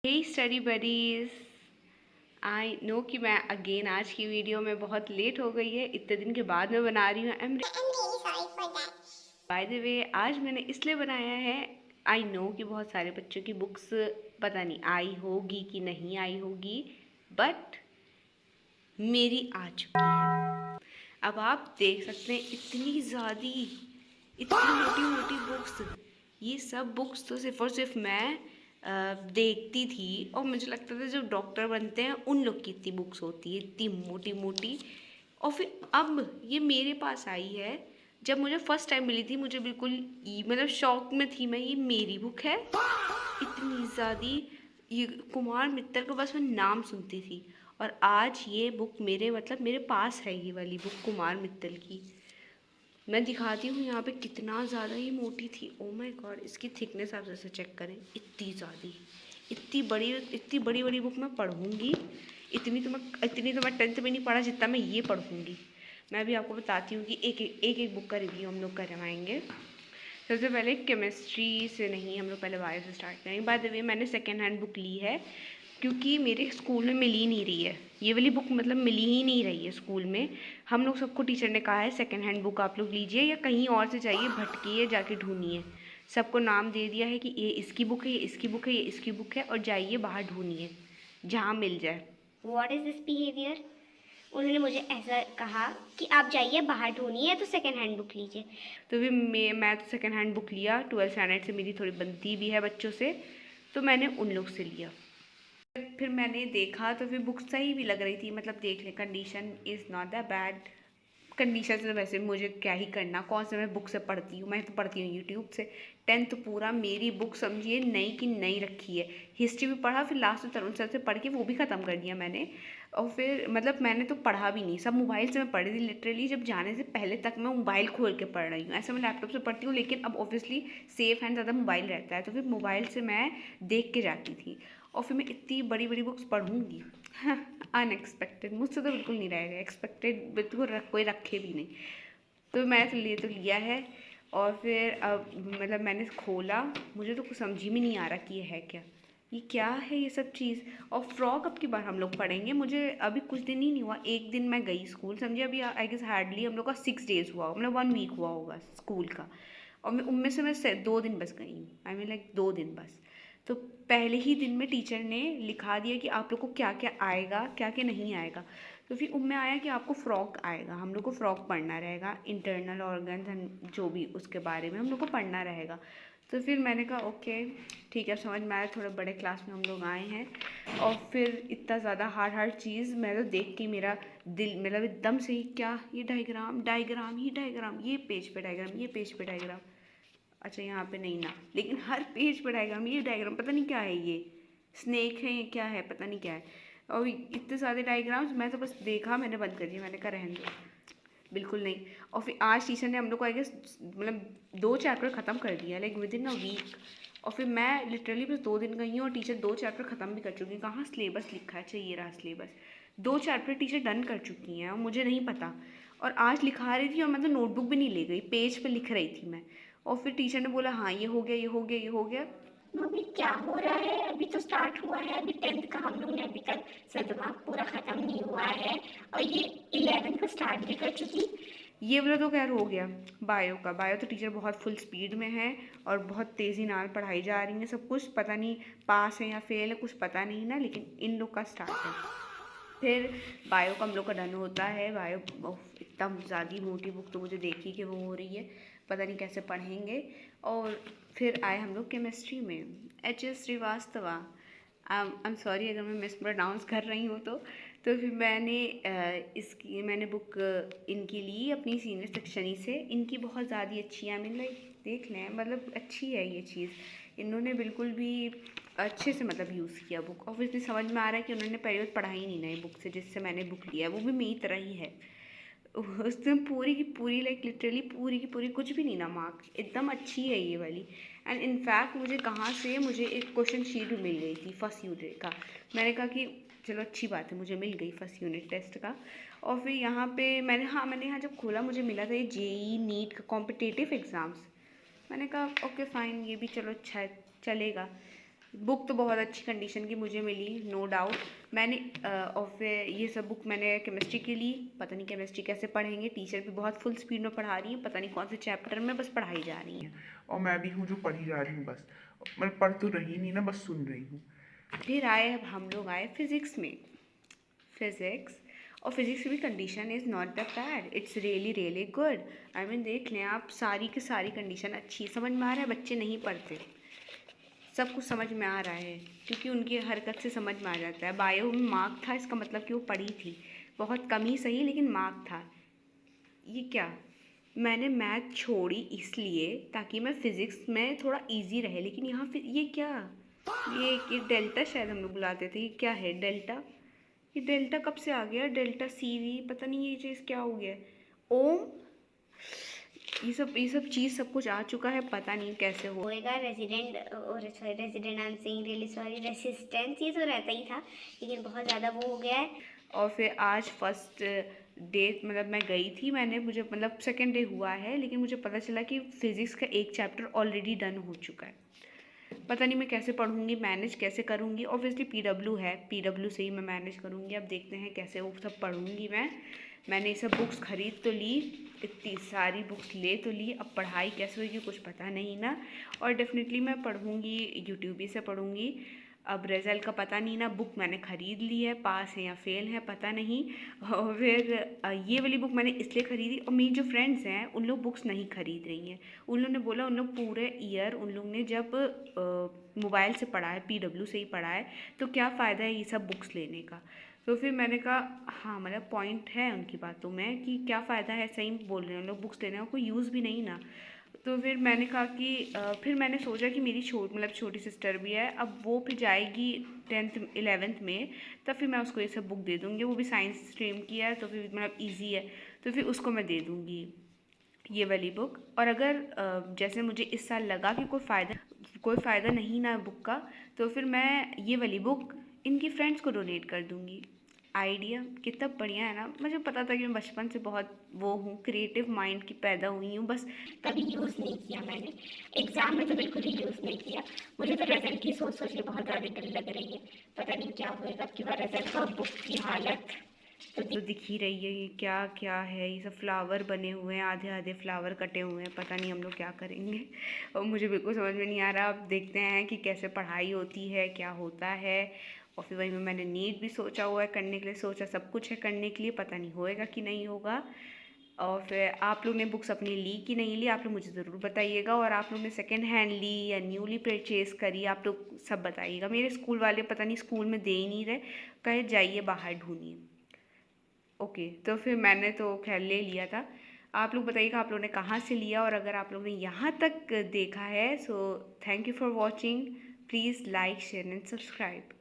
Hey study buddies, I know कि मैं again आज की वीडियो में बहुत लेट हो गई है। इतने दिन के बाद मैं बना रही हूँ। I am really sorry for that. By the way, आज मैंने इसलिए बनाया है, आई नो कि बहुत सारे बच्चों की बुक्स पता नहीं आई होगी कि नहीं आई होगी, बट मेरी आ चुकी है। अब आप देख सकते हैं इतनी मोटी मोटी बुक्स। ये सब बुक्स तो सिर्फ और सिर्फ मैं देखती थी, और मुझे लगता था जो डॉक्टर बनते हैं उन लोग की इतनी बुक्स होती है, इतनी मोटी मोटी। और फिर अब ये मेरे पास आई है। जब मुझे फर्स्ट टाइम मिली थी, मुझे बिल्कुल मतलब शौक में थी मैं, ये मेरी बुक है इतनी ज़्यादा। ये कुमार मित्तल का बस मैं नाम सुनती थी, और आज ये बुक मेरे पास है। ये वाली बुक कुमार मित्तल की मैं दिखाती हूँ यहाँ पे कितना ज़्यादा ही मोटी थी। ओ माय गॉड, इसकी थिकनेस आप जैसे चेक करें, इतनी ज़्यादा, इतनी बड़ी बड़ी बुक मैं पढ़ूँगी। इतनी तो मैं 10th में नहीं पढ़ा जितना मैं ये पढ़ूँगी। मैं भी आपको बताती हूँ कि एक बुक का रिव्यू हम लोग करवाएंगे। सबसे पहले केमिस्ट्री से नहीं, हम लोग पहले बायो से स्टार्ट करेंगे। बाय द वे, मैंने सेकेंड हैंड बुक ली है क्योंकि मेरे स्कूल में मिल ही नहीं रही है ये वाली बुक, मतलब मिल ही नहीं रही है स्कूल में। हम लोग सबको टीचर ने कहा है सेकेंड हैंड बुक आप लोग लीजिए, या कहीं और से जाइए, भटकिए, जाके ढूंढिए। सबको नाम दे दिया है कि ये इसकी बुक है, ये इसकी बुक है, ये इसकी बुक है, और जाइए बाहर ढूंढिए जहाँ मिल जाए। What is this behavior? उन्होंने मुझे ऐसा कहा कि आप जाइए बाहर ढूंढिए तो सेकेंड हैंड बुक लीजिए। तो फिर मैं तो सेकेंड हैंड बुक लिया। 12th स्टैंडर्ड से मेरी थोड़ी बनती भी है बच्चों से, तो मैंने उन लोग से लिया। फिर मैंने देखा तो फिर बुक सही भी लग रही थी, मतलब देख ले, condition is not that bad. Condition से वैसे मुझे क्या ही करना, कौन से मैं बुक से पढ़ती हूँ, मैं तो पढ़ती हूँ यूट्यूब से। 10th पूरा मेरी बुक समझिए नई की नई रखी है। हिस्ट्री भी पढ़ा, फिर लास्ट में तरुण सर से पढ़ के वो भी ख़त्म कर दिया मैंने। और फिर मतलब मैंने तो पढ़ा भी नहीं, सब मोबाइल से मैं पढ़ी थी लिटरली। जब जाने से पहले तक मैं मोबाइल खोल के पढ़ रही हूँ। ऐसे मैं लैपटॉप से पढ़ती हूँ, लेकिन अब ऑब्वियसली सेफ हैंड ज़्यादा मोबाइल रहता है, तो फिर मोबाइल से मैं देख के जाती थी। और फिर मैं इतनी बड़ी बड़ी बुक्स पढ़ूँगी अनएक्सपेक्टेड, मुझसे तो बिल्कुल नहीं रहेगा। एक्सपेक्टेड बिल्कुल कोई रखे भी नहीं। तो मैं तो लिया है। और फिर अब मतलब मैंने खोला, मुझे तो कुछ समझ ही में नहीं आ रहा कि ये है क्या, ये क्या है ये सब चीज़। और फ्रॉक अब की बार हम लोग पढ़ेंगे। मुझे अभी कुछ दिन ही नहीं हुआ, एक दिन मैं गई स्कूल, समझिए अभी आई गेस हार्डली हम लोग का 6 days हुआ, मतलब 1 week हुआ होगा स्कूल का। और मैं उनमें से मैं 2 दिन बस गई हूँ, आई मीन लाइक 2 दिन बस। तो पहले ही दिन में टीचर ने लिखा दिया कि आप लोग को क्या क्या आएगा, क्या क्या नहीं आएगा। तो फिर उनमें आया कि आपको फ़्रॉक आएगा, हम लोग को फ़्रॉक पढ़ना रहेगा, इंटरनल ऑर्गन जो भी उसके बारे में हम लोग को पढ़ना रहेगा। तो फिर मैंने कहा ओके ठीक है, समझ में आया, थोड़े बड़े क्लास में हम लोग आए हैं। और फिर इतना ज़्यादा हार्ड चीज़ मैं तो देख के मेरा दिल मतलब एकदम से ही, क्या ये डायग्राम डायग्राम ही डायग्राम, ये पेज पे डायग्राम, ये पेज पे डायग्राम, अच्छा यहाँ पे नहीं ना, लेकिन हर पेज पे डायग्राम, ये डायग्राम पता नहीं क्या है, ये स्नेक है, ये क्या है, पता नहीं क्या है। और इतने सारे डायग्राम्स, मैं तो बस देखा, मैंने बंद कर दिया, मैंने कहा रहने दो, बिल्कुल नहीं। और फिर आज टीचर ने हम लोग को आई गेस मतलब 2 चैप्टर ख़त्म कर दिया, like within a week. और फिर मैं लिटरली बस 2 दिन गई हूँ और टीचर 2 चैप्टर ख़त्म भी कर चुकी हैं। कहाँ सिलेबस लिखा है, चाहिए रहा सिलेबस। 2 चैप्टर टीचर डन कर चुकी हैं और मुझे नहीं पता। और आज लिखा रही थी और मैं तो नोटबुक भी नहीं ले गई, पेज पे लिख रही थी मैं। और फिर टीचर ने बोला हाँ ये हो गया, ये हो गया, ये हो गया। मम्मी क्या हो रहा है? अभी तो स्टार्ट हुआ है, अभी 10th का हम लोग ने अभी तक सदमा पूरा खत्म नहीं हुआ है और ये 11th को स्टार्ट भी कर चुकी। ये वाला तो खैर हो गया। बायो तो टीचर बहुत फुल स्पीड में है और बहुत तेज़ी नाल पढ़ाई जा रही है। सब कुछ पता नहीं पास है या फेल है, कुछ पता नहीं ना, लेकिन इन लोग का स्टार्ट है। फिर बायो का हम लोग का डन होता है। बायो इतना ज़्यादा मोटी बुक तो मुझे देखी कि वो हो रही है, पता नहीं कैसे पढ़ेंगे। और फिर आए हम लोग केमिस्ट्री में, HS Srivastava. I am sorry अगर मैं मिस प्रोनाउंस कर रही हूँ तो फिर मैंने बुक इनकी ली अपनी सीनियर सेक्शनी से। इनकी बहुत ज़्यादा अच्छी है, आई मीन लाइक देख लें, मतलब अच्छी है ये चीज़। इन्होंने बिल्कुल भी अच्छे से मतलब यूज़ किया बुक। ऑब्वियसली समझ में आ रहा है कि उन्होंने पहले बार पढ़ा ही नहीं नई बुक से, जिससे मैंने बुक लिया है वो भी मेरी तरह ही है। उसमें पूरी की पूरी लाइक लिटरली पूरी की पूरी कुछ भी नहीं ना, मार्क एकदम अच्छी है ये वाली। एंड इनफैक्ट मुझे एक क्वेश्चन शीट भी मिल गई थी फर्स्ट यूनिट का। मैंने कहा कि चलो अच्छी बात है, मुझे मिल गई फर्स्ट यूनिट टेस्ट का। और फिर यहाँ पे मैंने यहाँ जब खोला मुझे मिला था ये JEE नीट का कॉम्पिटिटिव एग्ज़ाम्स। मैंने कहा ओके फ़ाइन, ये भी चलो अच्छा है, चलेगा। बुक तो बहुत अच्छी कंडीशन की मुझे मिली, नो डाउट। मैंने और फिर ये सब बुक मैंने केमिस्ट्री के लिए, पता नहीं केमिस्ट्री कैसे पढ़ेंगे, टीचर भी बहुत फुल स्पीड में पढ़ा रही है, पता नहीं कौन से चैप्टर में बस पढ़ाई जा रही है। और मैं भी हूँ जो पढ़ी जा रही हूँ, बस मैं पढ़ तो रही नहीं ना, बस सुन रही हूँ। फिर आए अब हम लोग आए फिज़िक्स में। फिज़िक्स और फिज़िक्स की भी condition is not that bad, it's really really good. I mean देख लें आप, सारी की सारी कंडीशन अच्छी समझ में आ रहा है। बच्चे नहीं पढ़ते, सब कुछ समझ में आ रहा है क्योंकि उनकी हरकत से समझ में आ जाता है। बायो में मार्क था, इसका मतलब कि वो पढ़ी थी, बहुत कम ही सही लेकिन मार्क था। ये क्या, मैंने मैथ छोड़ी इसलिए ताकि मैं फ़िज़िक्स में थोड़ा इजी रहे, लेकिन यहाँ फिर ये क्या, ये डेल्टा शायद हम लोग बुलाते थे, ये क्या है डेल्टा, ये डेल्टा कब से आ गया, डेल्टा सी वी, पता नहीं ये चीज़ क्या हो गया, ओम, ये सब चीज़ सब कुछ आ चुका है, पता नहीं कैसे होएगा। रेजिडेंट, और sorry resident I am saying really sorry, resistance ये तो रहता ही था, लेकिन बहुत ज़्यादा वो हो गया है। और फिर आज फर्स्ट डे मतलब मैं गई थी, मैंने मुझे मतलब सेकेंड डे हुआ है, लेकिन मुझे पता चला कि फ़िज़िक्स का एक चैप्टर ऑलरेडी डन हो चुका है। पता नहीं मैं कैसे पढ़ूँगी, मैनेज कैसे करूँगी। ऑब्वियसली पीडब्ल्यू है, पीडब्ल्यू से ही मैं मैनेज करूँगी। अब देखते हैं कैसे वो सब पढ़ूँगी मैंने ये सब बुक्स ख़रीद तो ली, इतनी सारी बुक्स ले तो ली, अब पढ़ाई कैसे होगी कुछ पता नहीं ना। और डेफिनेटली मैं पढ़ूँगी, यूट्यूब ही से पढ़ूँगी। अब रिज़ल्ट का पता नहीं ना, बुक मैंने ख़रीद ली है, पास है या फेल है पता नहीं। और फिर ये वाली बुक मैंने इसलिए ख़रीदी, और मेरी जो फ्रेंड्स हैं उन लोग बुक्स नहीं ख़रीद रही हैं। उन लोगों ने बोला उन लोग पूरे ईयर उन लोग ने जब मोबाइल से पढ़ा है, पीडब्ल्यू से ही पढ़ा है, तो क्या फ़ायदा है ये सब बुक्स लेने का। तो फिर मैंने कहा हाँ मतलब पॉइंट है उनकी बातों में कि क्या फ़ायदा है, सही बोल रहे हैं लोग, बुक्स लेने का कोई यूज़ भी नहीं ना। तो फिर मैंने कहा कि फिर मैंने सोचा कि मेरी छोटी सिस्टर भी है, अब वो फिर जाएगी 10th 11th में, तब फिर मैं उसको ये सब बुक दे दूँगी। वो भी साइंस स्ट्रीम की है तो फिर मतलब ईजी है, तो फिर उसको मैं दे दूँगी ये वाली बुक। और अगर जैसे मुझे इस साल लगा कि कोई फ़ायदा नहीं ना बुक का, तो फिर मैं ये वाली बुक इनकी फ्रेंड्स को डोनेट कर दूँगी। आइडिया कितना बढ़िया है ना। मुझे पता था कि मैं बचपन से बहुत वो हूँ, क्रिएटिव माइंड की पैदा हुई हूँ, बस कभी यूज़ नहीं किया मैंने, एग्ज़ाम में तो बिल्कुल ही यूज़ नहीं किया। मुझे तो रिजल्ट की सोच सोच के बहुत ज़्यादा डर लग रही है, पता नहीं क्या होएगा कि वह रिजल्ट और बुक की हालत तो दिख ही रही है ये क्या क्या है। ये सब फ्लावर बने हुए हैं, आधे आधे फ्लावर कटे हुए हैं, पता नहीं हम लोग क्या करेंगे और मुझे बिल्कुल समझ में नहीं आ रहा। अब देखते हैं कि कैसे पढ़ाई होती है, क्या होता है। और फिर वही में मैंने नीट भी सोचा हुआ है करने के लिए, सोचा सब कुछ है करने के लिए, पता नहीं होएगा कि नहीं होगा। और फिर आप लोग ने बुक्स अपनी ली कि नहीं ली, आप लोग मुझे ज़रूर बताइएगा। और आप लोग ने सेकेंड हैंड ली या न्यूली परचेज़ करी, आप लोग सब बताइएगा। मेरे स्कूल वाले पता नहीं स्कूल में दे ही नहीं रहे, कहे जाइए बाहर ढूंढिए। ओके, तो फिर मैंने तो खैर ले लिया था। आप लोग बताइएगा आप लोगों ने कहाँ से लिया, और अगर आप लोगों ने यहाँ तक देखा है so thank you for watching. Please like share and subscribe.